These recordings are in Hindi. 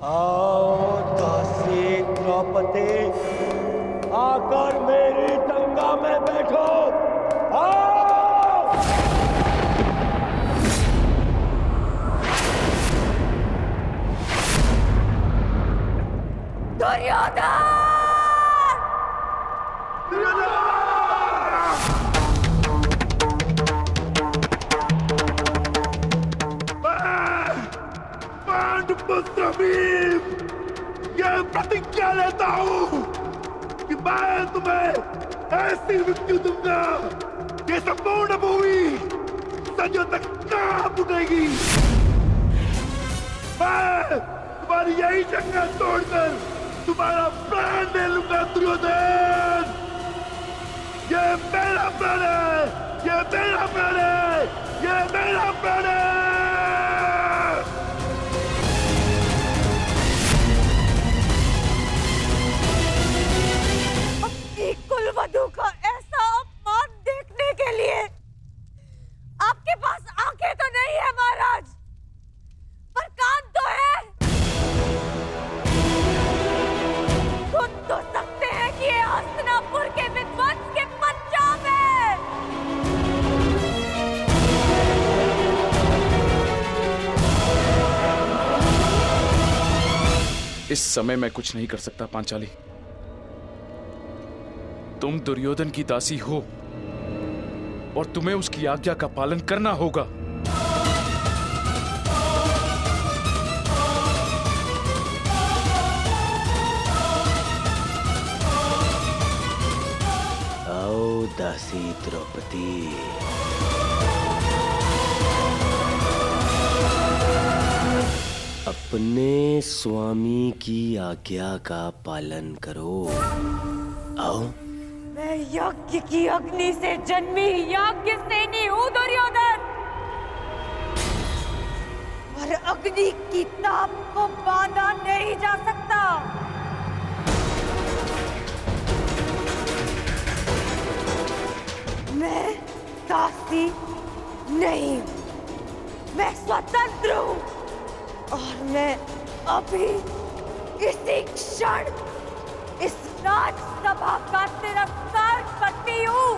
आओ दासी द्रौपदी, आकर मेरी गंगा में बैठो। आओ। दुर्योधन! पांडुपुत्र भीम, ये प्रतिज्ञा लेता हूं कि मैं तुम्हें ऐसी मृत्यु दूंगा कि संपूर्ण भूमि सदियों तक कांप उठेगी। मैं तुम्हारी यही जंगल तोड़कर तुम्हारा प्राण ले लूंगा दुर्योधन। ये मेरा प्राण है, ये मेरा प्राण है, ये मेरा प्राण है। कुलवधू का ऐसा अपमान देखने के लिए आपके पास आंखें तो नहीं है महाराज, पर कान तो है। सुन तो सकते हैं कि ये हस्तिनापुर के विध्वंस के पंजाब है। इस समय मैं कुछ नहीं कर सकता पांचाली। तुम दुर्योधन की दासी हो और तुम्हें उसकी आज्ञा का पालन करना होगा। आओ दासी द्रौपदी, अपने स्वामी की आज्ञा का पालन करो। आओ। मैं यज्ञ की अग्नि से जन्मी यज्ञ सेनी हूं दुर्योधन, और अग्नि की ताप को बांधा नहीं जा सकता। मैं दासी नहीं, मैं स्वतंत्र हूं, और मैं अभी इसी क्षण इस राजसभा का तिरस्कार करती हूं।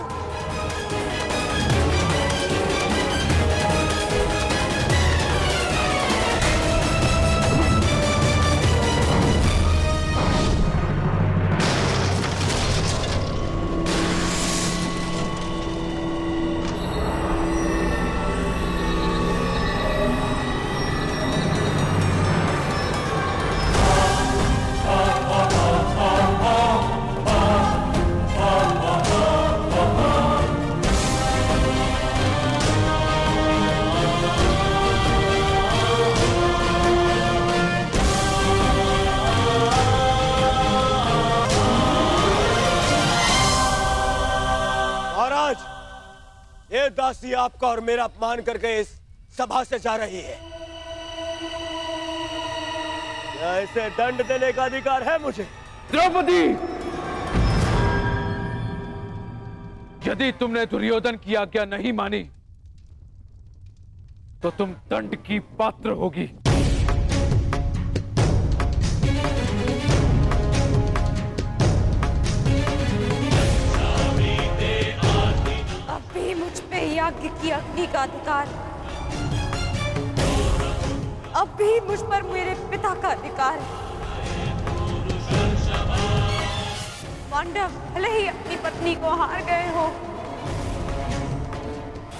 ये दासी आपका और मेरा अपमान करके इस सभा से जा रही है। क्या इसे दंड देने का अधिकार है मुझे? द्रौपदी, यदि तुमने दुर्योधन की आज्ञा नहीं मानी तो तुम दंड की पात्र होगी। यज्ञ की अग्नि का अधिकार, अब भी मुझ पर मेरे पिता का अधिकार है। पांडव भले ही अपनी पत्नी को हार गए हो,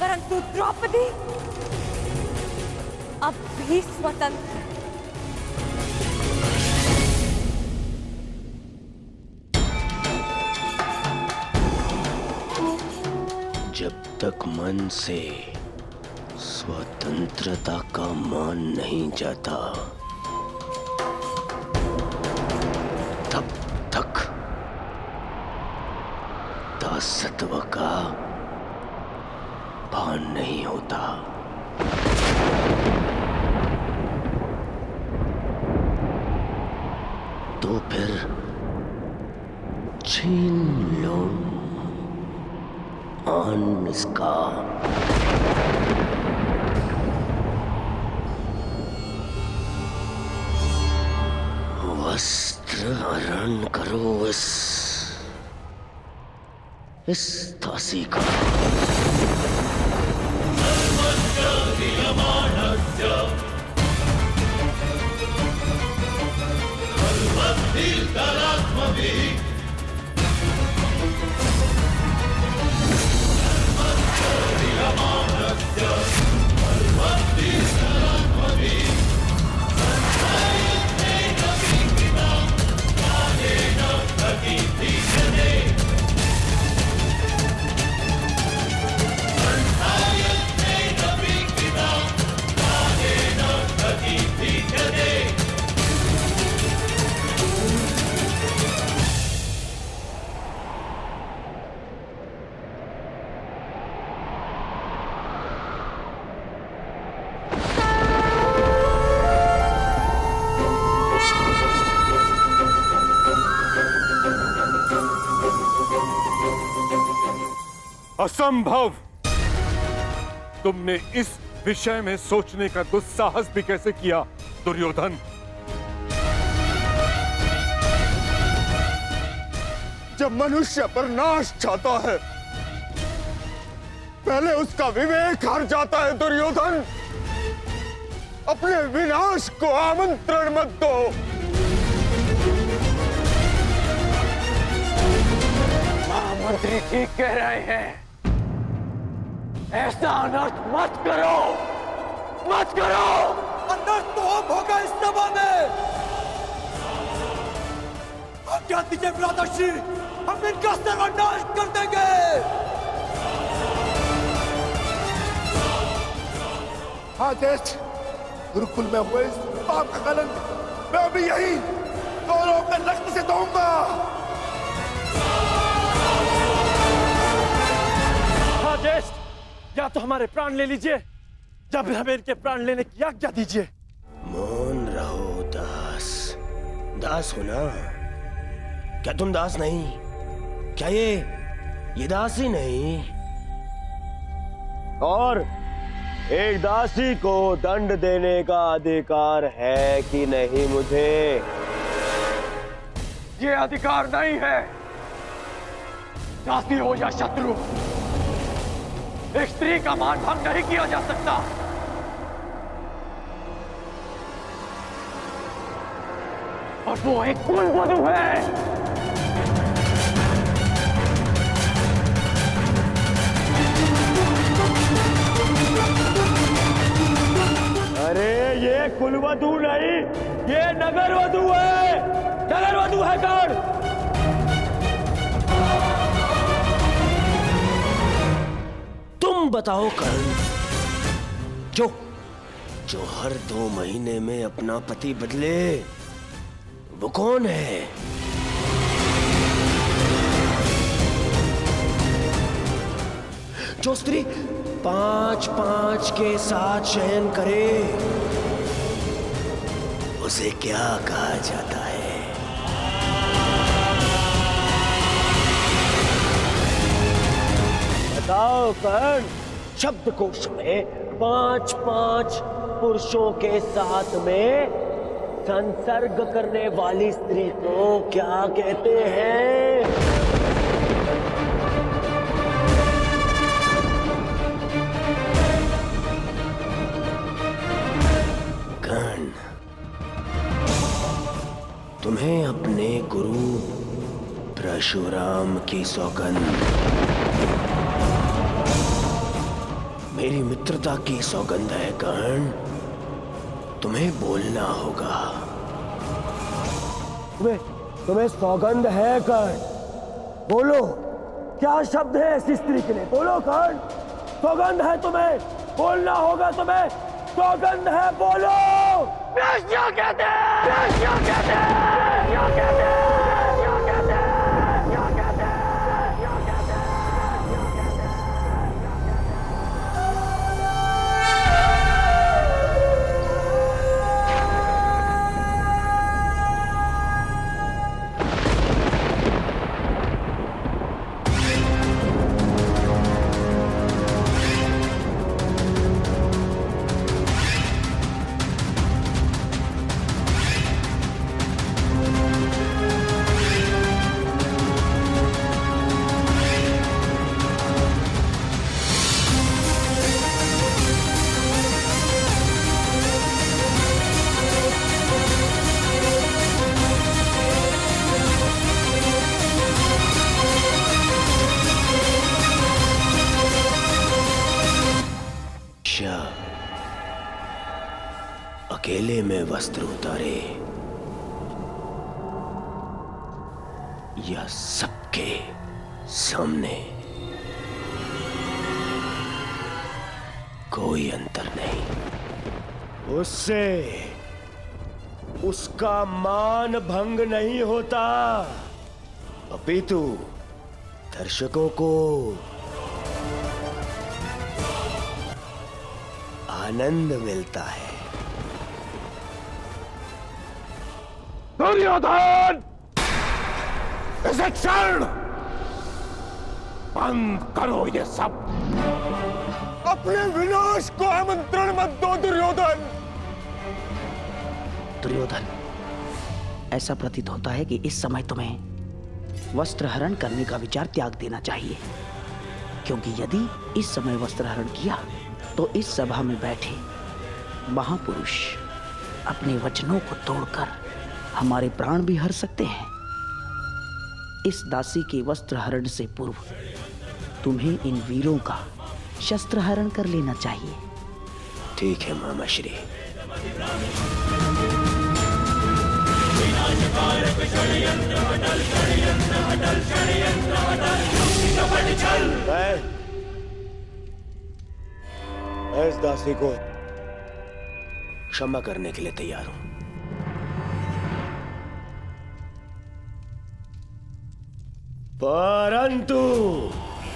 परंतु द्रौपदी अब भी स्वतंत्र है। जब तक मन से स्वतंत्रता का मान नहीं जाता, तब तक दासत्व का भान नहीं होता। तो फिर छीन लो आन इसका। वस्त्र हरण करो इस दासी का। असंभव! तुमने इस विषय में सोचने का दुस्साहस भी कैसे किया दुर्योधन? जब मनुष्य पर नाश चाहता है पहले उसका विवेक हार जाता है दुर्योधन। अपने विनाश को आमंत्रण मत दो। मंत्री ठीक कह रहे हैं, ऐसा अनर्थ मत करो, मत करो। अनर्थ तो अब होगा इस सभा में। आज्ञा दीजिए भ्राताश्री, हम इनका सर्वनाश कर देंगे। आदेश गुरुकुल में हुए इस पाप का कलंक मैं भी यही कौरवों के रक्त से धोऊंगा। आदेश, या तो हमारे प्राण ले लीजिए या फिर हमें इनके प्राण लेने की आज्ञा दीजिए। मौन रहो दास। दास हो ना? क्या तुम दास नहीं? क्या ये दास ही नहीं? और एक दासी को दंड देने का अधिकार है कि नहीं मुझे? ये अधिकार नहीं है। दासी हो या शत्रु, एक स्त्री का मान भंग नहीं किया जा सकता। और वो एक कुलवधू है। अरे ये कुलवधू नहीं, ये नगरवधू है। नगरवधू है कौन? तुम बताओ कर्ण, जो हर 2 महीने में अपना पति बदले, वो कौन है? जो स्त्री 5-5 के साथ शयन करे, उसे क्या कहा जाता है? बताओ कर्ण। शब्दकोश में 5-5 पुरुषों के साथ में संसर्ग करने वाली स्त्री को क्या कहते हैं? कर्ण, तुम्हें अपने गुरु परशुराम की सौगंध, मेरी मित्रता की सौगंध है कर्ण। तुम्हें बोलना होगा। तुम्हें सौगंध है कर्ण? बोलो, क्या शब्द है ऐसी स्त्री के लिए? बोलो कर्ण, सौगंध है तुम्हें, बोलना होगा तुम्हें। सौगंध है, बोलो। क्या कहते हैं? क्या कहते हैं? क्या कहते हैं? वस्त्र उतारे या सबके सामने, कोई अंतर नहीं। उससे उसका मान भंग नहीं होता, अपितु दर्शकों को आनंद मिलता है। दुर्योधन, इसे क्षण बंद करो ये सब। अपने विनाश को आमंत्रण मत दो दुर्योधन। दुर्योधन, ऐसा प्रतीत होता है कि इस समय तुम्हें वस्त्र हरण करने का विचार त्याग देना चाहिए, क्योंकि यदि इस समय वस्त्र हरण किया तो इस सभा में बैठे महापुरुष अपने वचनों को तोड़कर हमारे प्राण भी हर सकते हैं। इस दासी के वस्त्र हरण से पूर्व तुम्हें इन वीरों का शस्त्र हरण कर लेना चाहिए। ठीक है मामा श्री। मैं इस दासी को क्षमा करने के लिए तैयार हूं, परंतु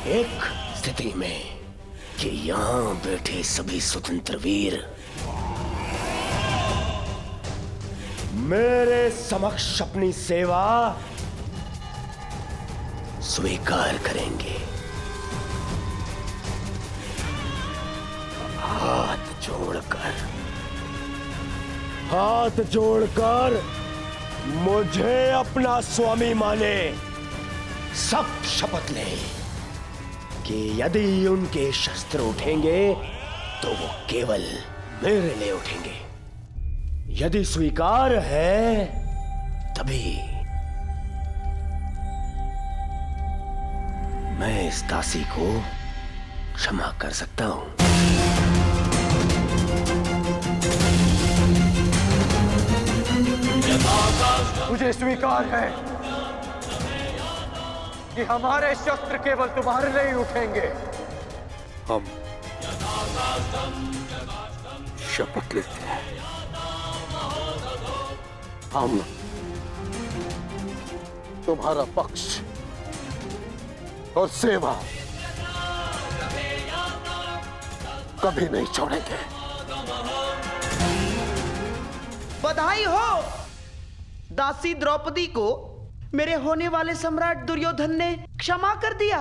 एक स्थिति में कि यहां बैठे सभी स्वतंत्र वीर मेरे समक्ष अपनी सेवा स्वीकार करेंगे। हाथ जोड़कर मुझे अपना स्वामी माने, सख्त शपथ ले कि यदि उनके शस्त्र उठेंगे तो वो केवल मेरे लिए उठेंगे। यदि स्वीकार है तभी मैं इस दासी को क्षमा कर सकता हूं। मुझे स्वीकार है कि हमारे शस्त्र केवल तुम्हारे लिए ही उठेंगे। हम शपथ लेते हैं, हम तुम्हारा पक्ष और सेवा कभी नहीं छोड़ेंगे। बधाई हो! दासी द्रौपदी को मेरे होने वाले सम्राट दुर्योधन ने क्षमा कर दिया,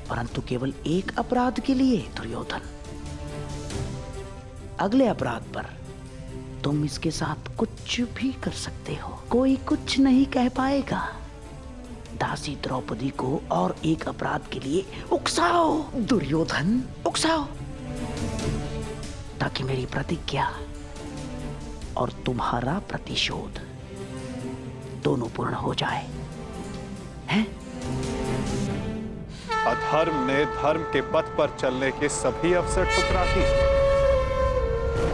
परंतु केवल एक अपराध के लिए। दुर्योधन, अगले अपराध पर तुम इसके साथ कुछ भी कर सकते हो, कोई कुछ नहीं कह पाएगा। दासी द्रौपदी को और एक अपराध के लिए उकसाओ दुर्योधन, उकसाओ, ताकि मेरी प्रतिज्ञा और तुम्हारा प्रतिशोध दोनों पूर्ण हो जाए। हैं? अधर्म ने धर्म के पथ पर चलने के सभी अवसर ठुकरा दिए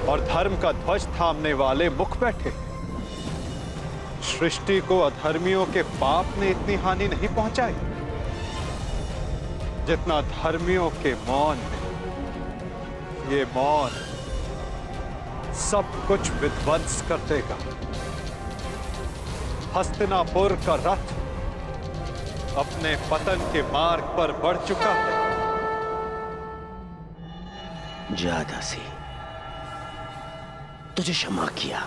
और धर्म का ध्वज थामने वाले मुख बैठे। सृष्टि को अधर्मियों के पाप ने इतनी हानि नहीं पहुंचाई जितना धर्मियों के मौन ने। ये मौन सब कुछ विध्वंस कर देगा। हस्तिनापुर का रथ अपने पतन के मार्ग पर बढ़ चुका है। जा दासी, तुझे क्षमा किया,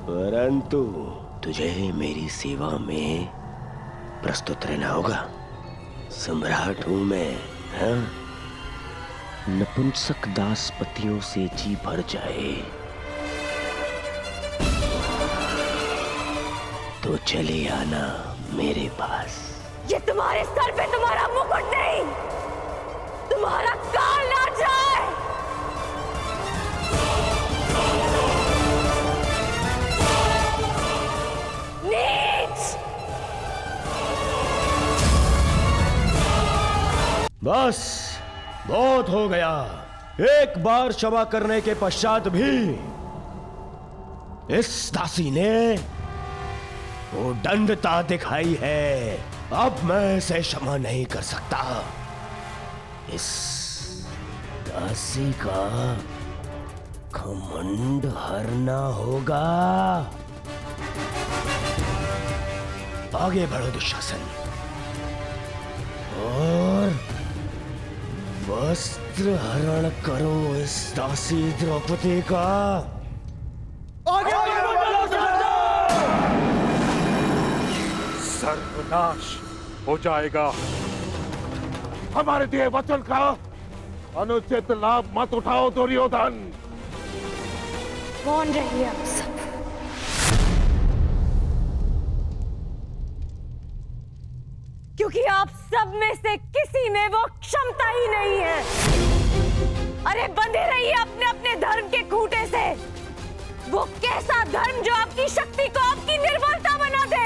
परंतु तुझे मेरी सेवा में प्रस्तुत रहना होगा। सम्राट हूं मैं, हाँ? नपुंसक दासपतियों से जी भर जाए तो चले आना मेरे पास। ये तुम्हारे सर पे तुम्हारा मुकुट नहीं, तुम्हारा काल ना जाए। नीच! बस बहुत हो गया। एक बार क्षमा करने के पश्चात भी इस दासी ने वो दंडता दिखाई है। अब मैं इसे क्षमा नहीं कर सकता। इस दासी का घमंड हरना होगा। आगे बढ़ो दुशासन और वस्त्र हरण करो इस दासी द्रौपदी का। सर्वनाश हो जाएगा। हमारे दिए वचन का अनुचित लाभ मत उठाओ दुर्योधन। कौन रहिए आप सब? क्योंकि आप सब में से किसी में वो क्षमता ही नहीं है। अरे बंधे रहिए अपने अपने धर्म के खूंटे से। वो कैसा धर्म जो आपकी शक्ति को आपकी निर्बलता बना दे।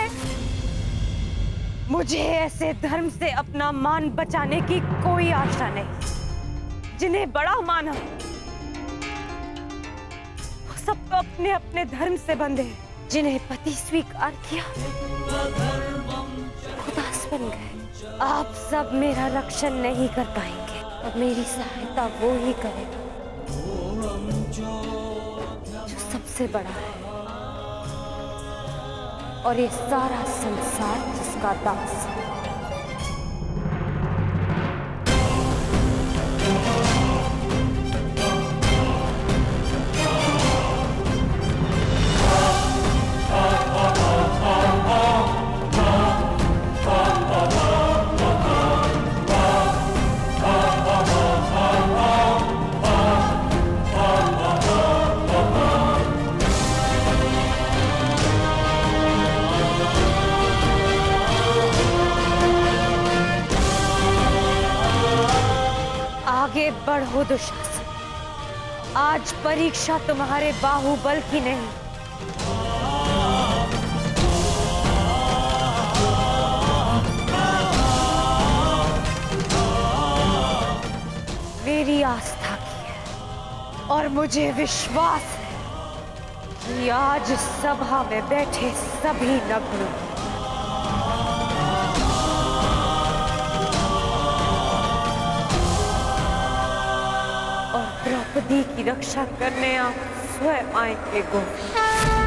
मुझे ऐसे धर्म से अपना मान बचाने की कोई आशा नहीं। जिन्हें बड़ा माना वो सब तो अपने अपने धर्म से बंधे हैं। जिन्हें पति स्वीकार किया उदास बन गए। आप सब मेरा रक्षण नहीं कर पाएंगे। अब मेरी सहायता वो ही करेगा जो सबसे बड़ा है और ये सारा संसार जिसका दास है। आगे बढ़ो दुशासन। आज परीक्षा तुम्हारे बाहुबल की नहीं, मेरी आस्था की है। और मुझे विश्वास है कि आज सभा में बैठे सभी नग्न द्रौपदी की रक्षा करने आप स्वयं आएंगे गोविंद।